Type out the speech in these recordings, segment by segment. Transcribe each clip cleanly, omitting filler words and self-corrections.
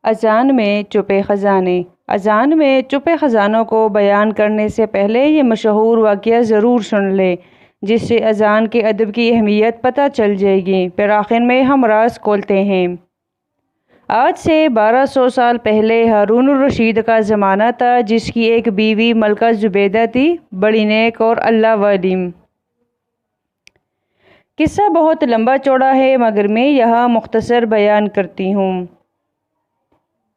اذان میں چھپے خزانے۔ اذان میں چھپے خزانوں کو بیان کرنے سے پہلے یہ مشہور واقعہ ضرور سن لیں، جس سے اذان کے ادب کی اہمیت پتہ چل جائے گی۔ پھر آخر میں ہم راز کھولتے ہیں۔ آج سے 1200 سال پہلے ہارون الرشید کا زمانہ تھا، جس کی ایک بیوی ملکہ زبیدہ تھی، بڑی نیک اور اللہ والی۔ قصہ بہت لمبا چوڑا ہے، مگر میں یہاں مختصر بیان کرتی ہوں۔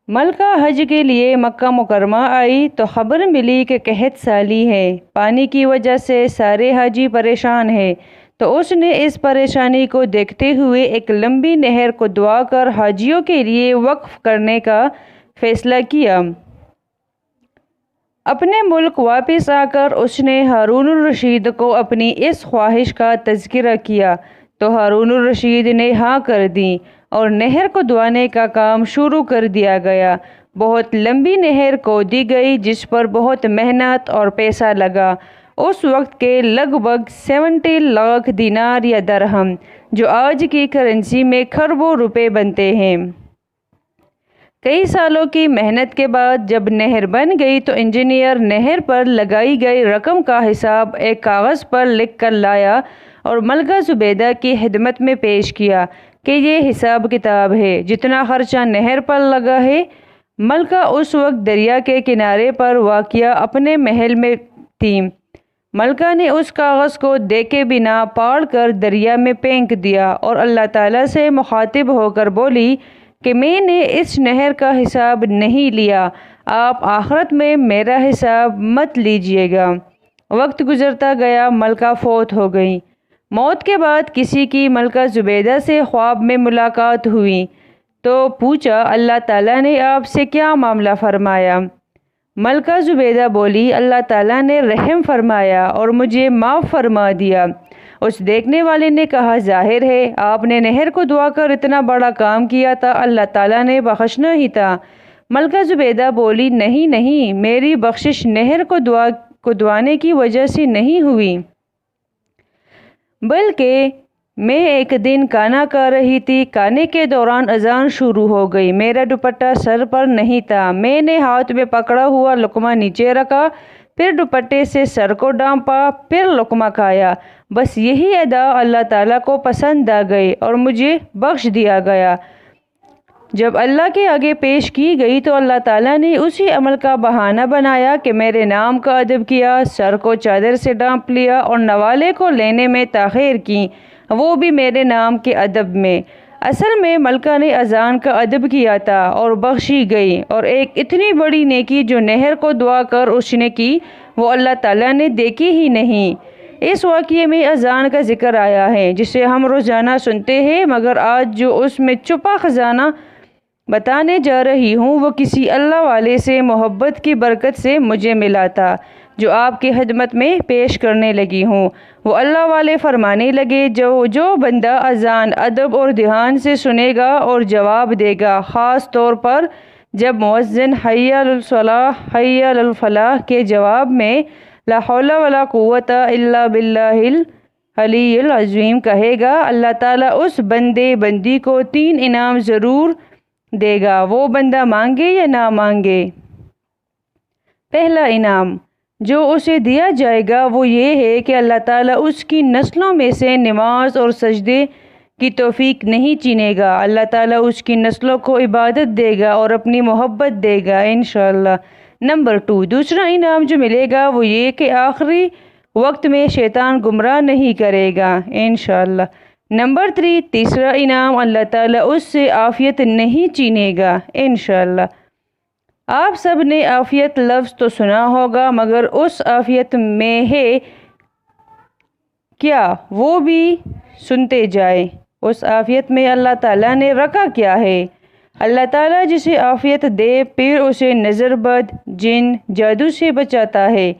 ملکہ حج کے لیے مکہ مکرمہ آئی تو خبر ملی کہ قحط سالی ہے، پانی کی وجہ سے سارے حاجی پریشان ہیں۔ تو اس نے اس پریشانی کو دیکھتے ہوئے ایک لمبی نہر کو دعا کر حاجیوں کے لیے وقف کرنے کا فیصلہ کیا۔ اپنے ملک واپس آ کر اس نے ہارون الرشید کو اپنی اس خواہش کا تذکرہ کیا تو ہارون الرشید نے ہاں کر دی اور نہر کو دعانے کا کام شروع کر دیا گیا۔ بہت لمبی نہر کھودی گئی، جس پر بہت محنت اور پیسہ لگا۔ اس وقت کے لگ بھگ 70 لاکھ دینار یا درہم، جو آج کی کرنسی میں کروڑوں روپے بنتے ہیں۔ کئی سالوں کی محنت کے بعد جب نہر بن گئی تو انجینئر نہر پر لگائی گئی رقم کا حساب ایک کاغذ پر لکھ کر لایا اور ملکہ زبیدہ کی خدمت میں پیش کیا کہ یہ حساب کتاب ہے، جتنا خرچہ نہر پر لگا ہے۔ ملکہ اس وقت دریا کے کنارے پر واقع اپنے محل میں تھی۔ ملکہ نے اس کاغذ کو دیکھے بنا پاڑ کر دریا میں پھینک دیا اور اللہ تعالیٰ سے مخاطب ہو کر بولی کہ میں نے اس نہر کا حساب نہیں لیا، آپ آخرت میں میرا حساب مت لیجیے گا۔ وقت گزرتا گیا، ملکہ فوت ہو گئی۔ موت کے بعد کسی کی ملکہ زبیدہ سے خواب میں ملاقات ہوئی تو پوچھا، اللہ تعالیٰ نے آپ سے کیا معاملہ فرمایا؟ ملکہ زبیدہ بولی، اللہ تعالیٰ نے رحم فرمایا اور مجھے معاف فرما دیا۔ اس دیکھنے والے نے کہا، ظاہر ہے آپ نے نہر کو دعا کر اتنا بڑا کام کیا تھا، اللہ تعالیٰ نے بخشنا ہی تھا۔ ملکہ زبیدہ بولی، نہیں نہیں، میری بخشش نہر کو دعانے کی وجہ سے نہیں ہوئی، بلکہ میں ایک دن کھانا کھا رہی تھی، کھانے کے دوران اذان شروع ہو گئی، میرا دوپٹہ سر پر نہیں تھا، میں نے ہاتھ میں پکڑا ہوا لقمہ نیچے رکھا، پھر دوپٹے سے سر کو ڈھانپا، پھر لقمہ کھایا، بس یہی ادا اللہ تعالیٰ کو پسند آ گئی اور مجھے بخش دیا گیا۔ جب اللہ کے آگے پیش کی گئی تو اللہ تعالیٰ نے اسی عمل کا بہانہ بنایا کہ میرے نام کا ادب کیا، سر کو چادر سے ڈھانپ لیا اور نوالے کو لینے میں تاخیر کی، وہ بھی میرے نام کے ادب میں۔ اصل میں ملکہ نے اذان کا ادب کیا تھا اور بخشی گئی، اور ایک اتنی بڑی نیکی جو نہر کو دعا کر اس نے کی، وہ اللہ تعالیٰ نے دیکھی ہی نہیں۔ اس واقعے میں اذان کا ذکر آیا ہے، جسے ہم روزانہ سنتے ہیں، مگر آج جو اس میں چھپا خزانہ بتانے جا رہی ہوں وہ کسی اللہ والے سے محبت کی برکت سے مجھے ملا تھا، جو آپ کی خدمت میں پیش کرنے لگی ہوں۔ وہ اللہ والے فرمانے لگے، جو بندہ اذان ادب اور دھیان سے سنے گا اور جواب دے گا، خاص طور پر جب مؤذن حی علی الصلاۃ حی علی الفلاح کے جواب میں لا حول ولا قوت الا باللہ العلی العظیم کہے گا، اللہ تعالیٰ اس بندی کو 3 انعام ضرور دے گا، وہ بندہ مانگے یا نہ مانگے۔ پہلا انعام جو اسے دیا جائے گا وہ یہ ہے کہ اللہ تعالیٰ اس کی نسلوں میں سے نماز اور سجدے کی توفیق نہیں چھینے گا، اللہ تعالیٰ اس کی نسلوں کو عبادت دے گا اور اپنی محبت دے گا انشاءاللہ۔ نمبر 2، دوسرا انعام جو ملے گا وہ یہ کہ آخری وقت میں شیطان گمراہ نہیں کرے گا انشاءاللہ۔ نمبر 3، تیسرا انعام، اللہ تعالیٰ اس سے عافیت نہیں چھینے گا انشاءاللہ۔ آپ سب نے عافیت لفظ تو سنا ہوگا، مگر اس عافیت میں ہے کیا وہ بھی سنتے جائیں۔ اس عافیت میں اللہ تعالیٰ نے رکھا کیا ہے؟ اللہ تعالیٰ جسے عافیت دے پھر اسے نظر بد، جن، جادو سے بچاتا ہے،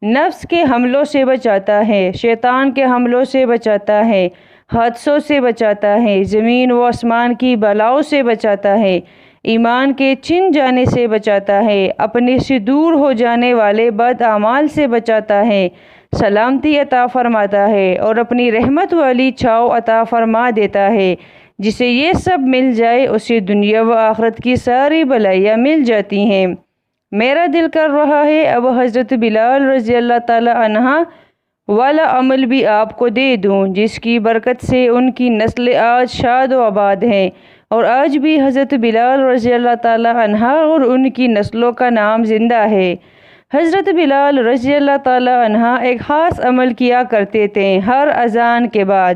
نفس کے حملوں سے بچاتا ہے، شیطان کے حملوں سے بچاتا ہے، حادثوں سے بچاتا ہے، زمین و آسمان کی بلاؤں سے بچاتا ہے، ایمان کے چھن جانے سے بچاتا ہے، اپنے سے دور ہو جانے والے بد اعمال سے بچاتا ہے، سلامتی عطا فرماتا ہے اور اپنی رحمت والی چھاؤں عطا فرما دیتا ہے۔ جسے یہ سب مل جائے اسے دنیا و آخرت کی ساری بلائیاں مل جاتی ہیں۔ میرا دل کر رہا ہے اب حضرت بلال رضی اللہ تعالی عنہ والا عمل بھی آپ کو دے دوں، جس کی برکت سے ان کی نسل آج شاد و آباد ہے، اور آج بھی حضرت بلال رضی اللہ تعالی عنہ اور ان کی نسلوں کا نام زندہ ہے۔ حضرت بلال رضی اللہ تعالی عنہ ایک خاص عمل کیا کرتے تھے ہر اذان کے بعد۔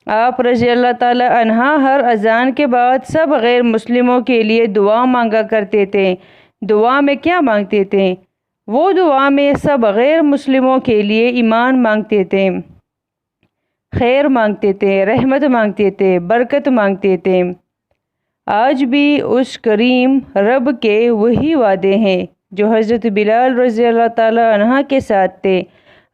آپ رضی اللہ تعالی عنہ ہر اذان کے بعد سب غیر مسلموں کے لیے دعا مانگا کرتے تھے۔ دعا میں کیا مانگتے تھے؟ وہ دعا میں سب غیر مسلموں کے لیے ایمان مانگتے تھے، خیر مانگتے تھے، رحمت مانگتے تھے، برکت مانگتے تھے۔ آج بھی اس کریم رب کے وہی وعدے ہیں جو حضرت بلال رضی اللہ تعالی عنہ کے ساتھ تھے۔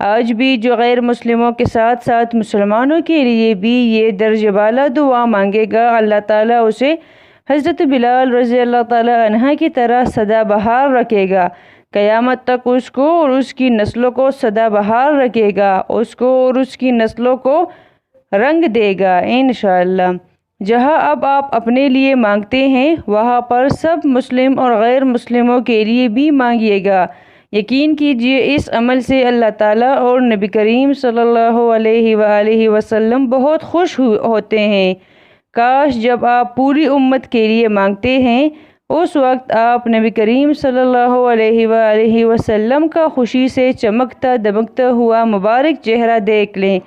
آج بھی جو غیر مسلموں کے ساتھ ساتھ مسلمانوں کے لیے بھی یہ درجہ بالا دعا مانگے گا، اللہ تعالیٰ اسے حضرت بلال رضی اللہ تعالی عنہ کی طرح سدا بہار رکھے گا۔ قیامت تک اس کو اور اس کی نسلوں کو سدا بہار رکھے گا، اس کو اور اس کی نسلوں کو رنگ دے گا انشاءاللہ۔ جہاں اب آپ اپنے لیے مانگتے ہیں وہاں پر سب مسلم اور غیر مسلموں کے لیے بھی مانگیے گا۔ یقین کیجئے اس عمل سے اللہ تعالیٰ اور نبی کریم صلی اللہ علیہ وآلہ وسلم بہت خوش ہوتے ہیں۔ کاش جب آپ پوری امت کے لیے مانگتے ہیں اس وقت آپ نبی کریم صلی اللہ علیہ وآلہ وسلم کا خوشی سے چمکتا دمکتا ہوا مبارک چہرہ دیکھ لیں،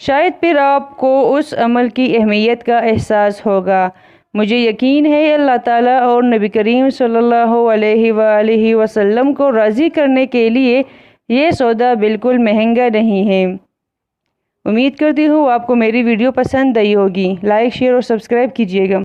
شاید پھر آپ کو اس عمل کی اہمیت کا احساس ہوگا۔ مجھے یقین ہے اللہ تعالیٰ اور نبی کریم صلی اللہ علیہ وآلہ وسلم کو راضی کرنے کے لیے یہ سودا بالکل مہنگا نہیں ہے۔ امید کرتی ہوں آپ کو میری ویڈیو پسند آئی ہوگی۔ لائک، شیئر اور سبسکرائب کیجیے گا۔